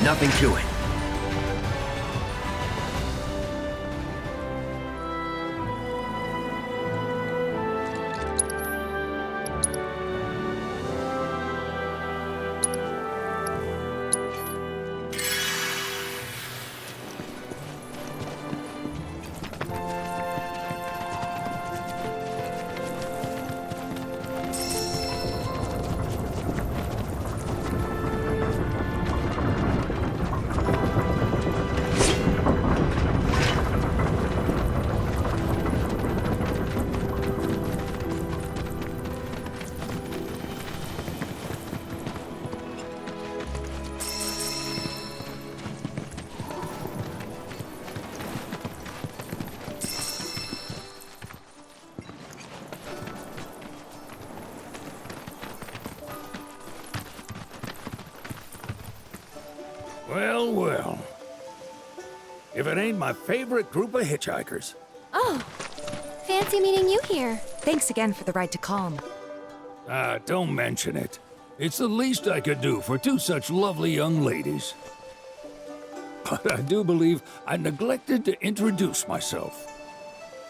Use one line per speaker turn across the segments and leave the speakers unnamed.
nothing to it.
Well, well. If it ain't my favorite group of hitchhikers.
Oh, fancy meeting you here.
Thanks again for the ride to Calm.
Don't mention it. It's the least I could do for two such lovely young ladies. But I do believe I neglected to introduce myself.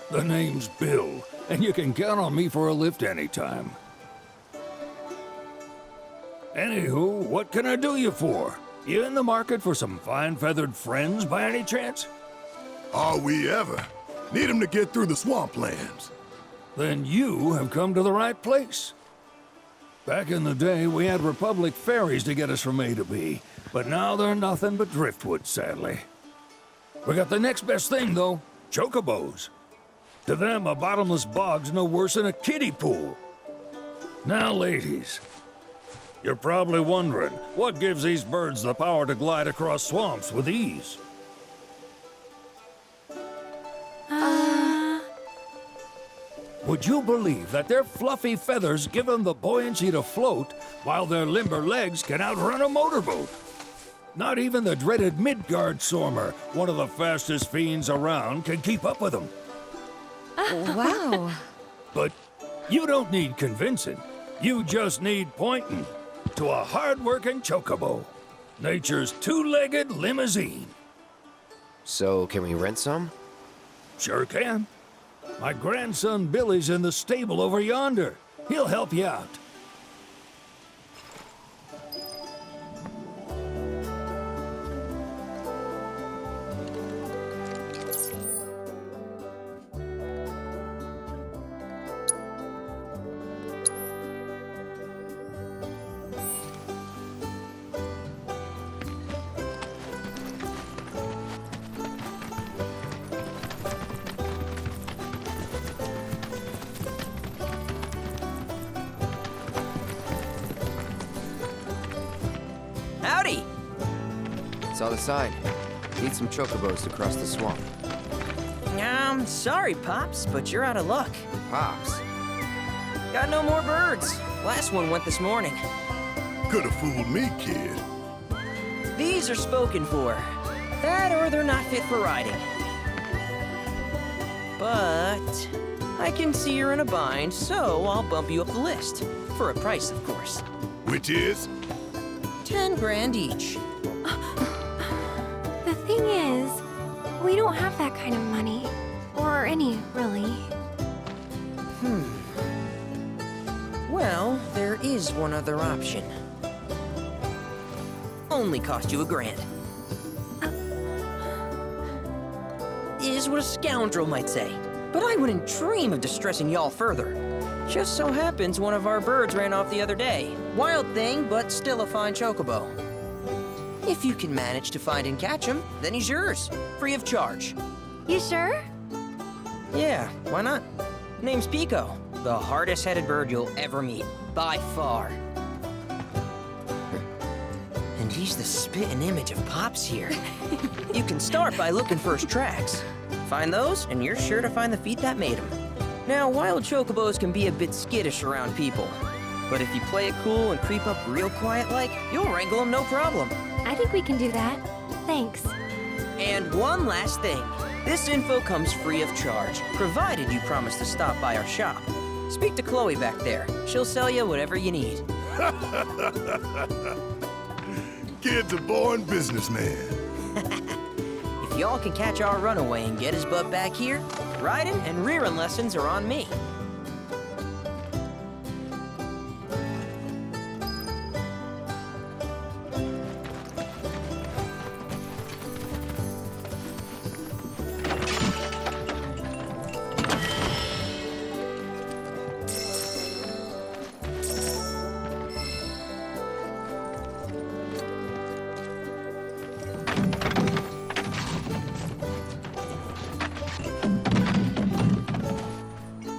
The name's Bill, and you can count on me for a lift anytime. Anywho, what can I do you for? You in the market for some fine feathered friends by any chance?
Are we ever? Need 'em to get through the swamplands.
Then you have come to the right place. Back in the day, we had Republic ferries to get us from A to B, but now they're nothing but driftwood, sadly. We got the next best thing, though, chocobos. To them, a bottomless bog's no worse than a kiddie pool. Now, ladies, you're probably wondering, what gives these birds the power to glide across swamps with ease? Would you believe that their fluffy feathers give them the buoyancy to float, while their limber legs can outrun a motorboat? Not even the dreaded Midgard Sormer, one of the fastest fiends around, can keep up with them.
Wow.
But you don't need convincing. You just need pointing to a hard-working chocobo. Nature's two-legged limousine.
So, can we rent some?
Sure can. My grandson Billy's in the stable over yonder. He'll help you out.
Howdy!
Saw the sign. Need some chocobos to cross the swamp.
Sorry, Pops, but you're out of luck.
Pops.
Got no more birds. Last one went this morning.
Could've fooled me, kid.
These are spoken for. That or they're not fit for riding. But I can see you're in a bind, so I'll bump you up the list. For a price, of course.
Which is?
10 grand each.
The thing is, we don't have that kind of money. Or any, really.
Well, there is one other option. Only cost you $1,000. Is what a scoundrel might say. But I wouldn't dream of distressing y'all further. Just so happens one of our birds ran off the other day. Wild thing, but still a fine chocobo. If you can manage to find and catch him, then he's yours, free of charge.
You sure?
Yeah, why not? Name's Pico, the hardest-headed bird you'll ever meet, by far. And he's the spitting image of Pops here. You can start by looking for his tracks. Find those, and you're sure to find the feet that made him. Now, wild chocobos can be a bit skittish around people. But if you play it cool and creep up real quiet-like, you'll wrangle them no problem.
I think we can do that. Thanks.
And one last thing. This info comes free of charge, provided you promise to stop by our shop. Speak to Chloe back there. She'll sell you whatever you need.
kid's a born businessman.
If y'all can catch our runaway and get his butt back here, riding and rearing lessons are on me.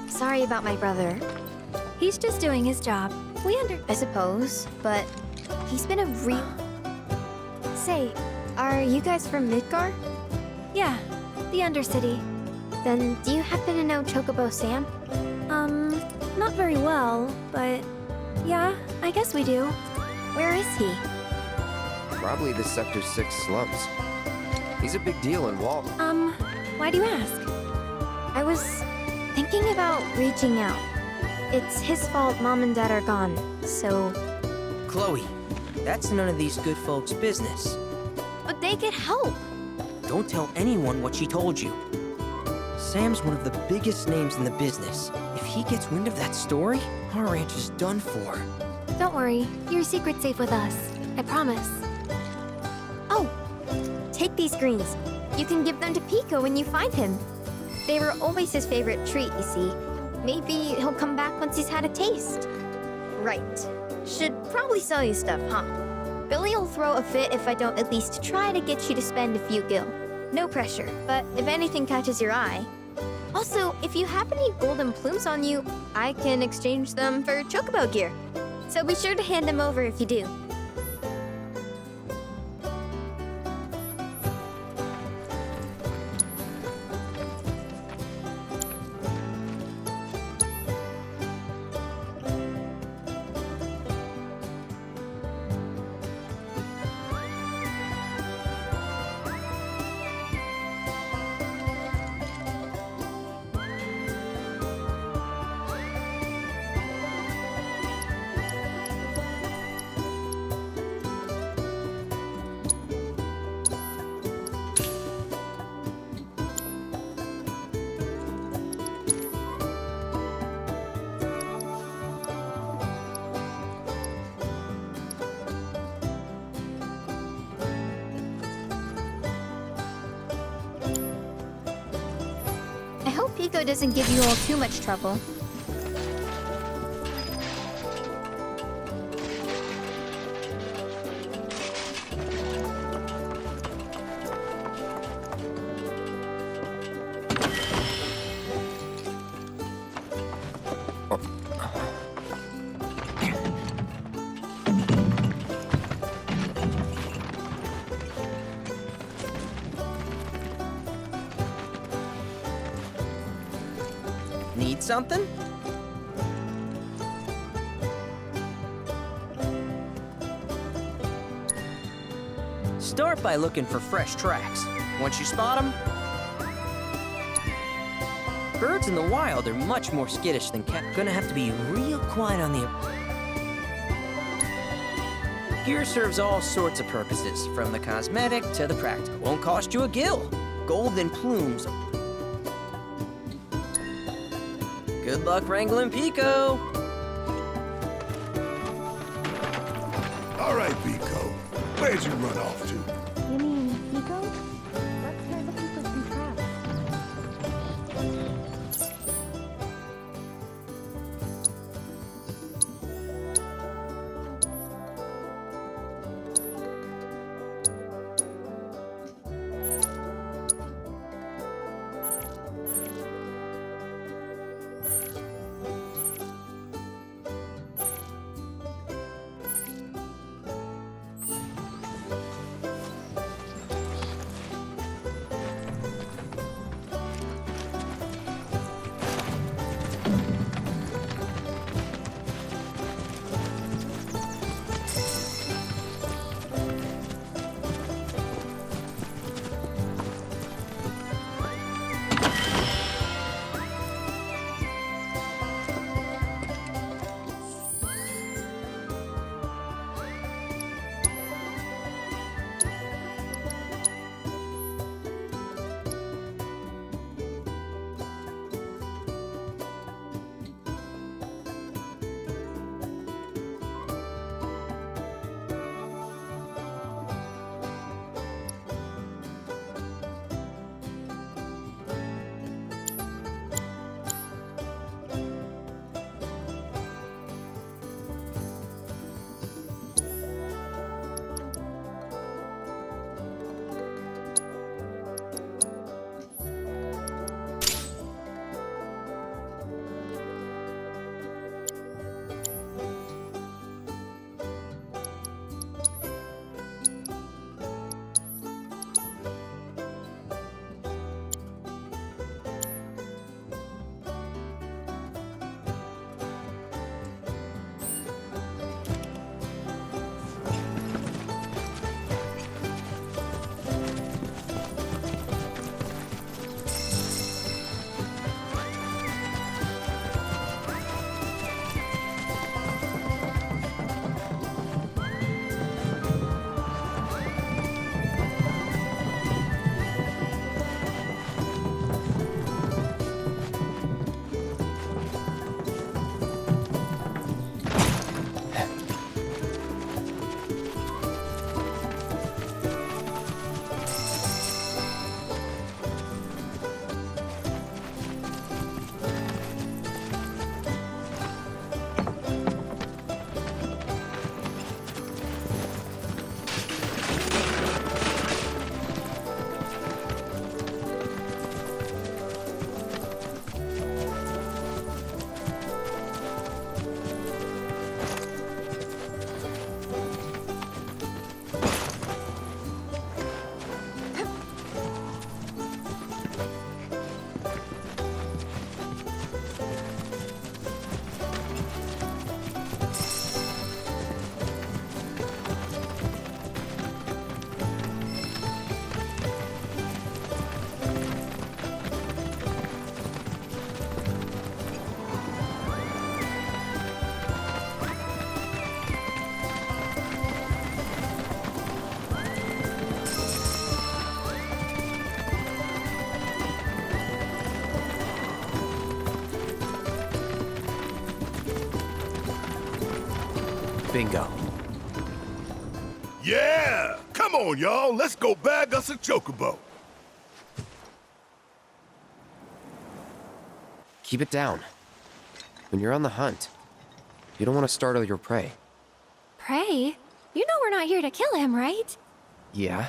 Sorry about my brother. He's just doing his job. I suppose, but he's been a real... Say, are you guys from Midgar? Yeah, the Undercity. Then do you happen to know Chocobo Sam? Not very well, but yeah, I guess we do. Where is he?
Probably the Sector 6 slums. He's a big deal in Wall.
Why do you ask? I was thinking about reaching out. It's his fault Mom and Dad are gone, so...
Chloe, that's none of these good folks' business.
But they could help.
Don't tell anyone what she told you. Sam's one of the biggest names in the business. If he gets wind of that story, our ranch is done for.
Don't worry, your secret's safe with us. I promise. Oh, take these greens. You can give them to Pico when you find him. They were always his favorite treat, you see. Maybe he'll come back once he's had a taste. Right. Should probably sell you stuff, huh? Billy'll throw a fit if I don't at least try to get you to spend a few gil. No pressure, but if anything catches your eye. Also, if you have any golden plumes on you, I can exchange them for Chocobo gear. So be sure to hand them over if you do. I hope Pico doesn't give you all too much trouble.
Need something? Start by looking for fresh tracks. Once you spot them, birds in the wild are much more skittish than cats. Gonna have to be real quiet on the... Gear serves all sorts of purposes, from the cosmetic to the practical. Won't cost you a gil. Golden plumes. Good luck wrangling Pico.
All right, Pico. Where'd you run off to?
You mean Pico? Let's try looking for some traps.
Bingo.
Yeah! Come on, y'all. Let's go bag us a chocobo.
Keep it down. When you're on the hunt, you don't want to startle your prey.
Prey? You know we're not here to kill him, right?
Yeah?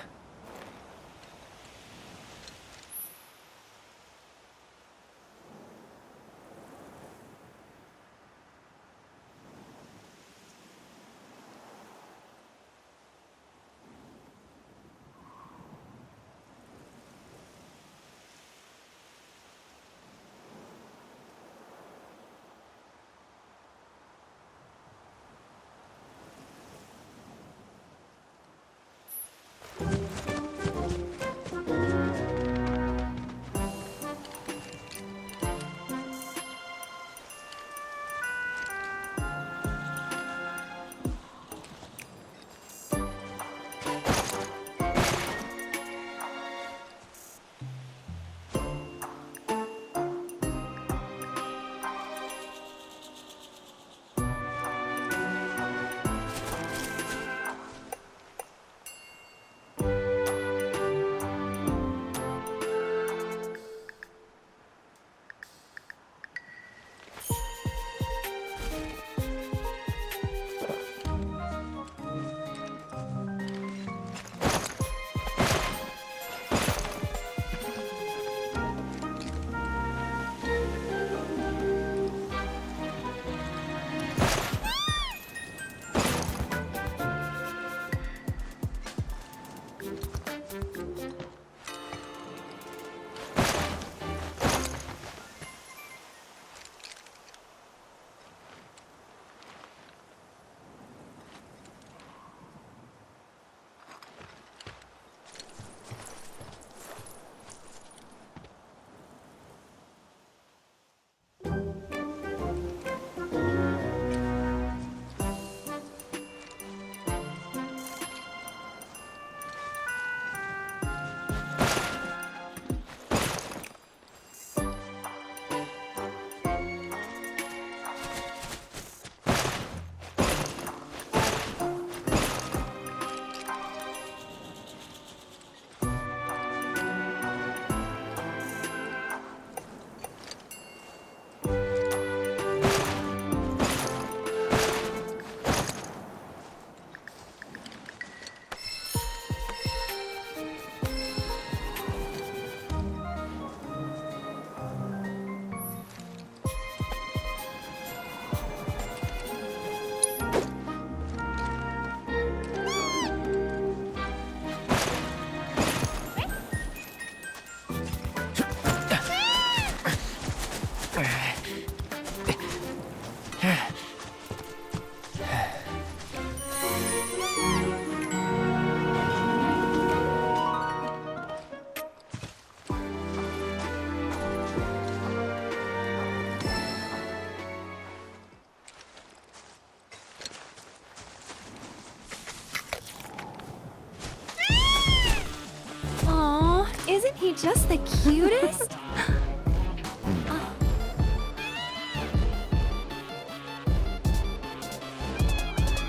Isn't he just the cutest?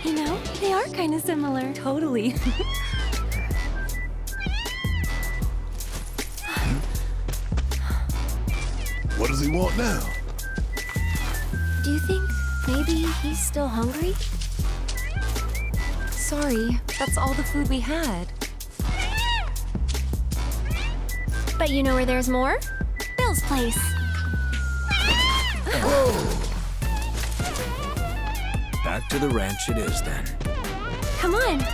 You know, they are kind of similar.
Totally.
What does he want now?
Do you think maybe he's still hungry?
Sorry, that's all the food we had.
But you know where there's more? Bill's place.
Back to the ranch it is then.
Come on.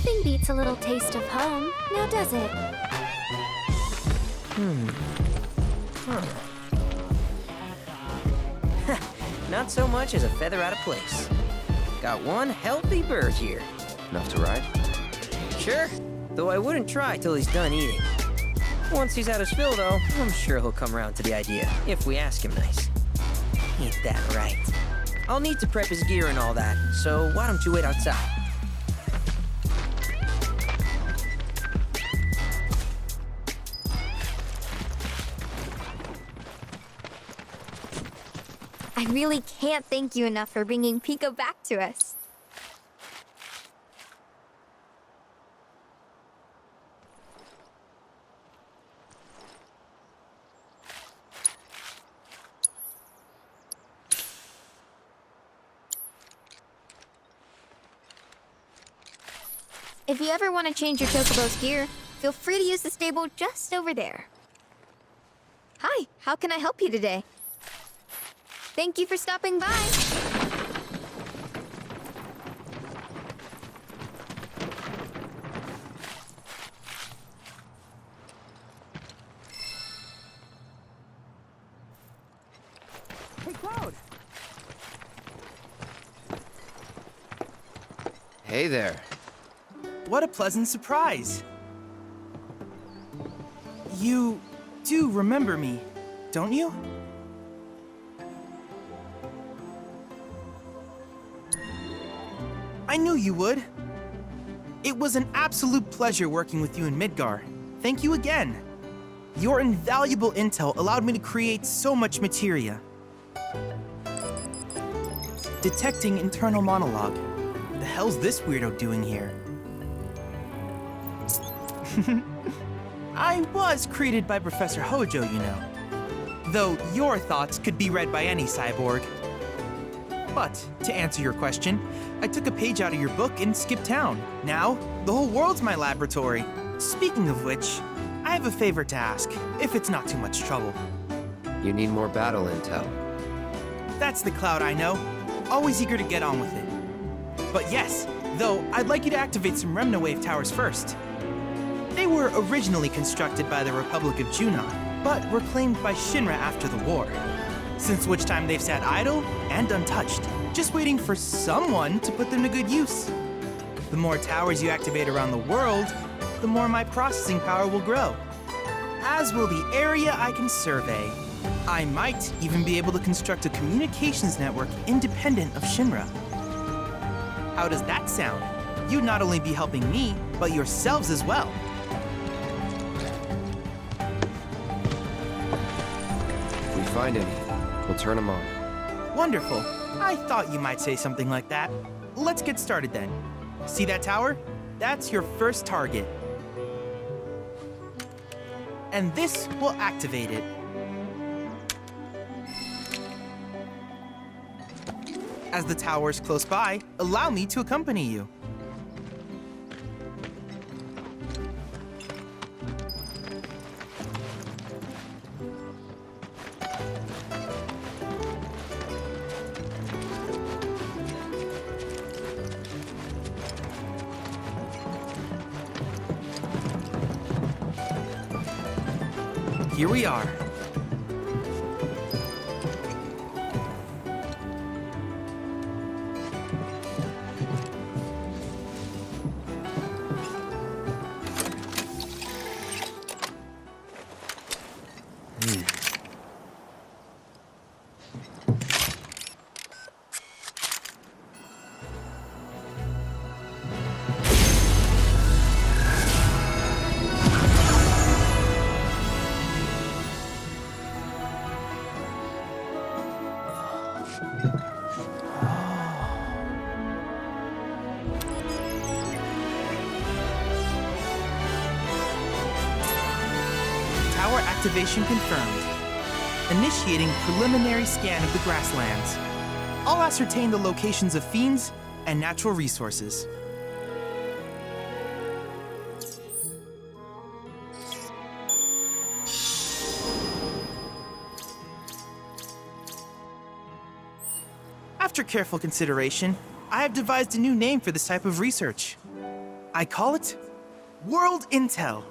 Nothing beats a little taste of home, now does it?
Not so much as a feather out of place. Got one healthy bird here.
Enough to ride?
Sure, though I wouldn't try till he's done eating. Once he's had his fill, though, I'm sure he'll come around to the idea, if we ask him nice. Ain't that right? I'll need to prep his gear and all that, so why don't you wait outside?
I really can't thank you enough for bringing Pico back to us. If you ever want to change your Chocobo's gear, feel free to use the stable just over there. Hi, how can I help you today? Thank you for stopping by.
Hey, Cloud!
Hey there.
What a pleasant surprise! You do remember me, don't you? I knew you would. It was an absolute pleasure working with you in Midgar. Thank you again. Your invaluable intel allowed me to create so much materia. Detecting internal monologue. The hell's this weirdo doing here? I was created by Professor Hojo, you know. Though your thoughts could be read by any cyborg. But, to answer your question, I took a page out of your book and skipped town. Now, the whole world's my laboratory. Speaking of which, I have a favor to ask, if it's not too much trouble.
You need more battle intel.
That's the Cloud I know. Always eager to get on with it. But yes, though, I'd like you to activate some Remnawave towers first. They were originally constructed by the Republic of Junon, but were claimed by Shinra after the war. Since which time they've sat idle and untouched, just waiting for someone to put them to good use. The more towers you activate around the world, the more my processing power will grow. As will the area I can survey. I might even be able to construct a communications network independent of Shinra. How does that sound? You'd not only be helping me, but yourselves as well.
If we find any, we'll turn them on.
Wonderful. I thought you might say something like that. Let's get started then. See that tower? That's your first target. And this will activate it. As the tower is close by, allow me to accompany you. Here we are. Tower activation confirmed. Initiating preliminary scan of the grasslands. I'll ascertain the locations of fiends and natural resources. After careful consideration, I have devised a new name for this type of research. I call it World Intel.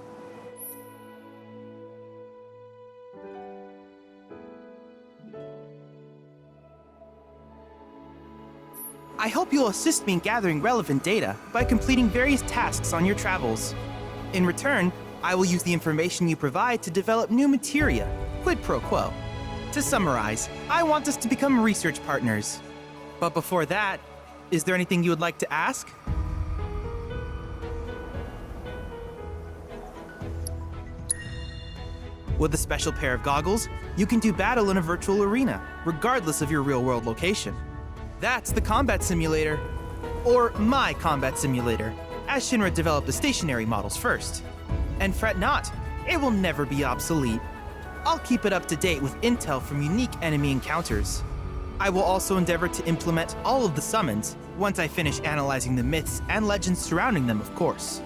I hope you'll assist me in gathering relevant data by completing various tasks on your travels. In return, I will use the information you provide to develop new materia, quid pro quo. To summarize, I want us to become research partners. But before that, is there anything you would like to ask? With a special pair of goggles, you can do battle in a virtual arena, regardless of your real-world location. That's the combat simulator. Or my combat simulator, as Shinra developed the stationary models first. And fret not, it will never be obsolete. I'll keep it up to date with intel from unique enemy encounters. I will also endeavor to implement all of the summons once I finish analyzing the myths and legends surrounding them, of course.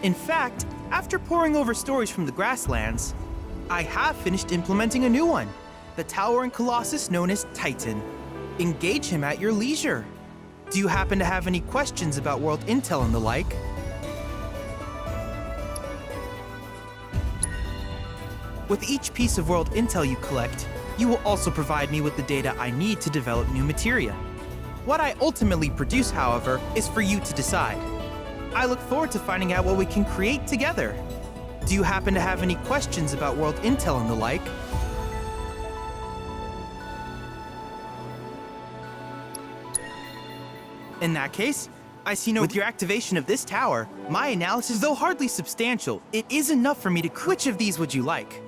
In fact, after poring over stories from the Grasslands, I have finished implementing a new one, the towering colossus known as Titan. Engage him at your leisure. Do you happen to have any questions about world intel and the like? With each piece of world intel you collect, you will also provide me with the data I need to develop new materia. What I ultimately produce, however, is for you to decide. I look forward to finding out what we can create together. Do you happen to have any questions about world intel and the like? In that case, I see no— With your activation of this tower, my analysis, though hardly substantial, it is enough for me to— Which of these would you like?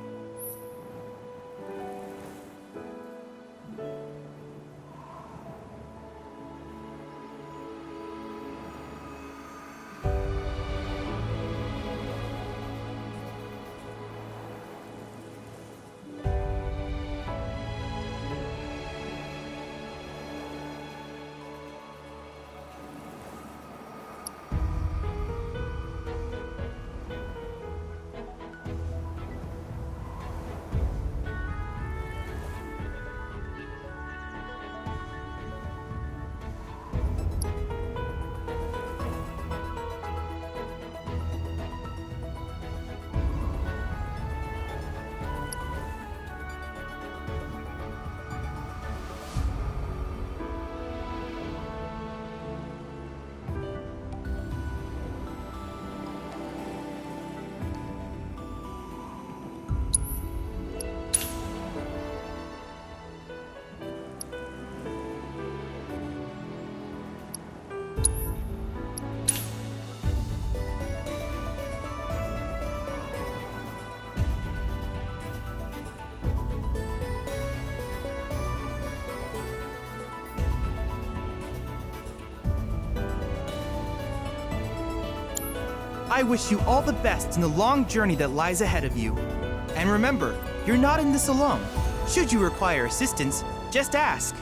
I wish you all the best in the long journey that lies ahead of you. And remember, you're not in this alone. Should you require assistance, just ask.